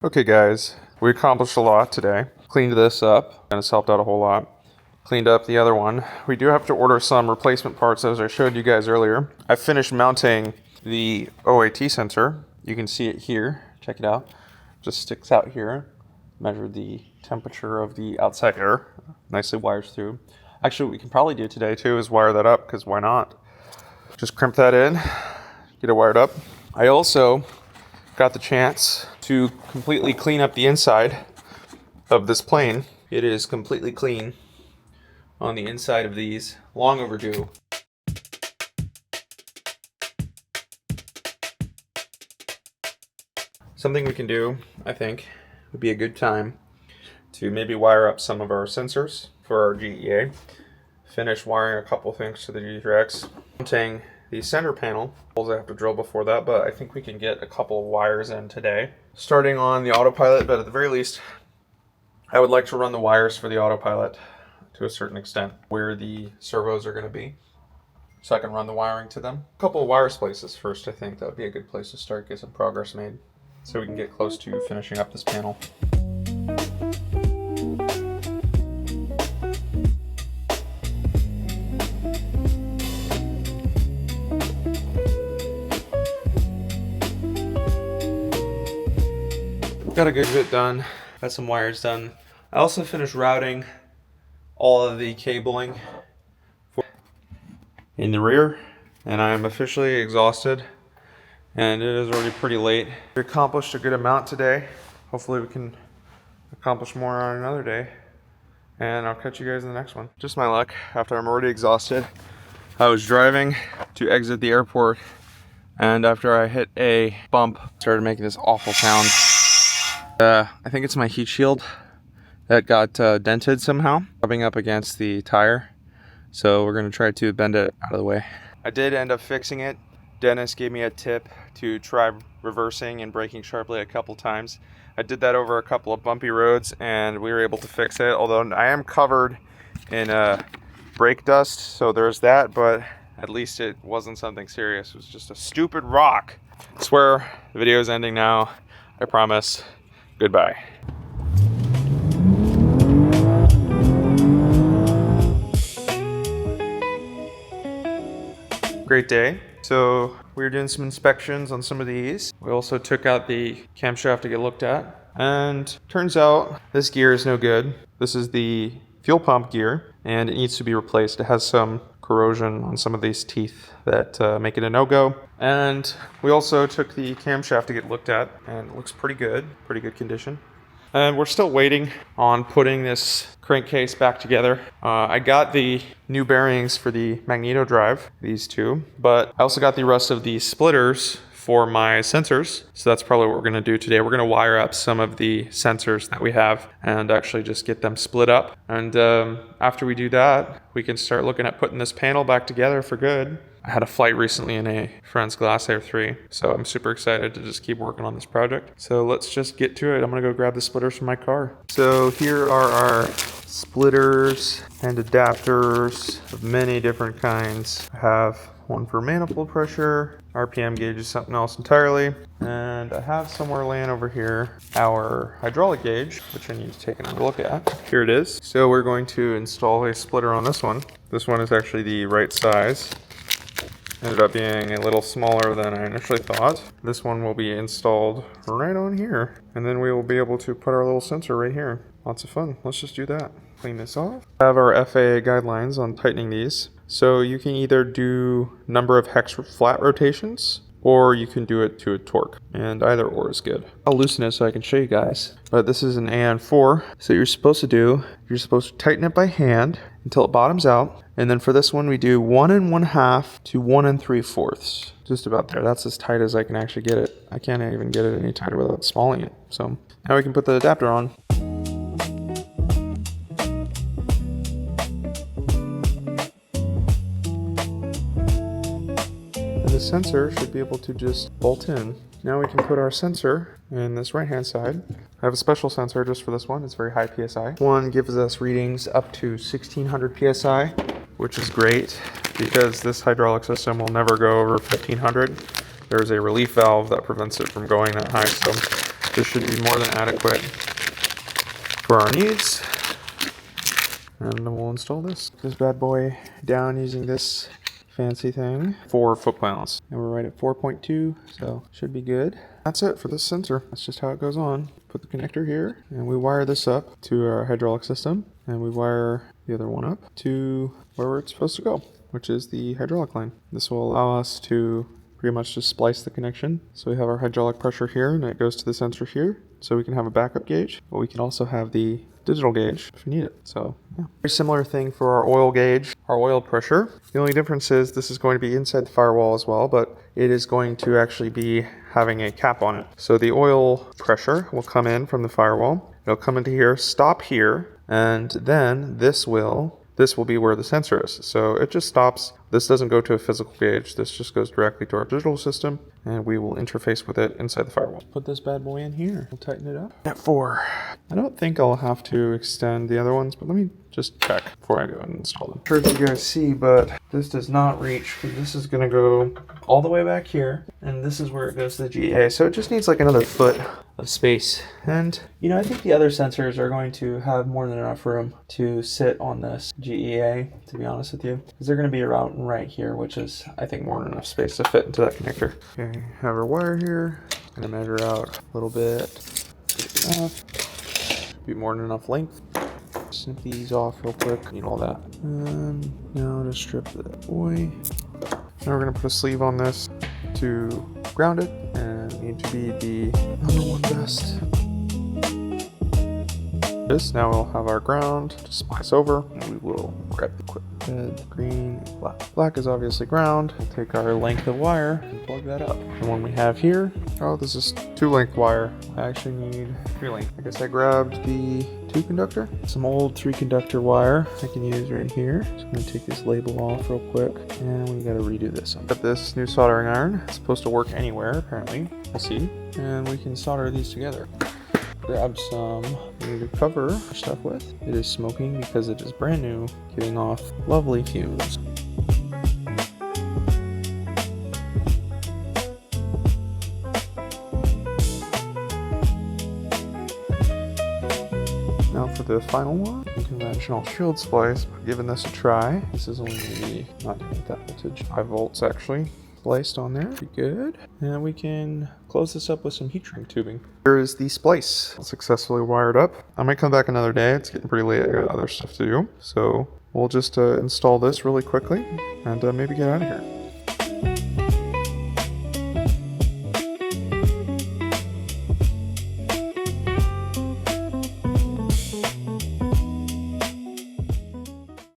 Okay guys, we accomplished a lot today. Cleaned this up, and it's helped out a whole lot. Cleaned up the other one. We do have to order some replacement parts as I showed you guys earlier. I finished mounting the OAT sensor. You can see it here. Check it out. Just sticks out here. Measured the temperature of the outside air. Nicely wires through. Actually, what we can probably do today too is wire that up, because why not? Just crimp that in, get it wired up. I also got the chance to completely clean up the inside of this plane. It is completely clean on the inside of these. Long overdue. Something we can do, I think, would be a good time to maybe wire up some of our sensors for our GEA. Finish wiring a couple things to the G3X. Mounting the center panel. I have to drill before that, but I think we can get a couple of wires in today. Starting on the autopilot, but at the very least, I would like to run the wires for the autopilot to a certain extent, where the servos are going to be, so I can run the wiring to them. A couple of wires places first, I think that would be a good place to start, get some progress made, so we can get close to finishing up this panel. Got a good bit done, got some wires done. I also finished routing all of the cabling in the rear, and I am officially exhausted, and it is already pretty late. We accomplished a good amount today. Hopefully we can accomplish more on another day, and I'll catch you guys in the next one. Just my luck, after I'm already exhausted, I was driving to exit the airport, and after I hit a bump, started making this awful sound. I think it's my heat shield that got dented somehow, rubbing up against the tire. So we're gonna try to bend it out of the way. I did end up fixing it. Dennis gave me a tip to try reversing and braking sharply a couple times. I did that over a couple of bumpy roads and we were able to fix it, although I am covered in brake dust, so there's that, but at least it wasn't something serious. It was just a stupid rock. I swear the video is ending now, I promise. Goodbye. Great day. So we were doing some inspections on some of these. We also took out the camshaft to get looked at. And turns out this gear is no good. This is the fuel pump gear and it needs to be replaced. It has some corrosion on some of these teeth that make it a no-go. And we also took the camshaft to get looked at and it looks pretty good condition. And we're still waiting on putting this crankcase back together. I got the new bearings for the magneto drive, these two, but I also got the rest of the splitters for my sensors. So that's probably what we're gonna do today. We're gonna wire up some of the sensors that we have and actually just get them split up. And after we do that, we can start looking at putting this panel back together for good. I had a flight recently in a friend's Glass Air 3, so I'm super excited to just keep working on this project. So let's just get to it. I'm gonna go grab the splitters from my car. So here are our splitters and adapters of many different kinds. I have one for manifold pressure, RPM gauge is something else entirely, and I have somewhere laying over here our hydraulic gauge, which I need to take another look at. Here it is. So we're going to install a splitter on this one. This one is actually the right size. Ended up being a little smaller than I initially thought. This one will be installed right on here, and then we will be able to put our little sensor right here. Lots of fun. Let's just do that. Clean this off. I have our FAA guidelines on tightening these. So you can either do number of hex flat rotations, or you can do it to a torque, and either or is good. I'll loosen it so I can show you guys. But this is an AN4, so you're supposed to tighten it by hand until it bottoms out, and then for this one we do 1 1/2 to 1 3/4. Just about there. That's as tight as I can actually get it. I can't even get it any tighter without smalling it. So now we can put the adapter on. The sensor should be able to just bolt in. Now we can put our sensor in this right hand side. I have a special sensor just for this one. It's very high PSI. One gives us readings up to 1600 PSI, which is great because this hydraulic system will never go over 1500. There's a relief valve that prevents it from going that high. So This should be more than adequate for our needs. And then we'll install this bad boy down using this fancy thing. 4 foot-pounds. And we're right at 4.2, so should be good. That's it for this sensor. That's just how it goes on. Put the connector here, and we wire this up to our hydraulic system, and we wire the other one up to where it's supposed to go, which is the hydraulic line. This will allow us to pretty much just splice the connection. So we have our hydraulic pressure here, and it goes to the sensor here, so we can have a backup gauge, but we can also have the digital gauge if we need it. So yeah. Very similar thing for our oil gauge, our oil pressure. The only difference is this is going to be inside the firewall as well, but it is going to actually be having a cap on it. So the oil pressure will come in from the firewall. It'll come into here, stop here, and then this will be where the sensor is. So it just stops. This doesn't go to a physical gauge. This just goes directly to our digital system, and we will interface with it inside the firewall. Put this bad boy in here. We'll tighten it up. At 4. I don't think I'll have to extend the other ones, but let me just check before I go and install them. I'm sure if you guys see, but this does not reach. This is going to go all the way back here, and this is where it goes to the GEA. So it just needs like another foot of space. And, I think the other sensors are going to have more than enough room to sit on this GEA, to be honest with you, because they're going to be around right here, which is, I think, more than enough space to fit into that connector. Okay, have our wire here. I'm going to measure out a little bit. Enough. Be more than enough length. Snip these off real quick. Need all that. And now just strip that boy. Now we're going to put a sleeve on this to ground it, and need to be the number 1 best. Now we'll have our ground to splice over, and we will grab the quick red, green, and black. Black is obviously ground. We'll take our length of wire and plug that up. The one we have here, this is 2 length wire. I actually need 3 length. I guess I grabbed the 2 conductor. Some old 3 conductor wire I can use right here. So I'm gonna take this label off real quick, and we gotta redo this. I've got this new soldering iron. It's supposed to work anywhere, apparently. We'll see. And we can solder these together. Grab some to cover our stuff with. It is smoking because it is brand new, giving off lovely fumes. Now for the final one, conventional shield splice. Giving this a try. This is only maybe not that voltage, 5 volts actually. Spliced on there, pretty good. And we can close this up with some heat shrink tubing. Here is the splice, successfully wired up. I might come back another day. It's getting pretty late. I got other stuff to do. So we'll just install this really quickly and maybe get out of here.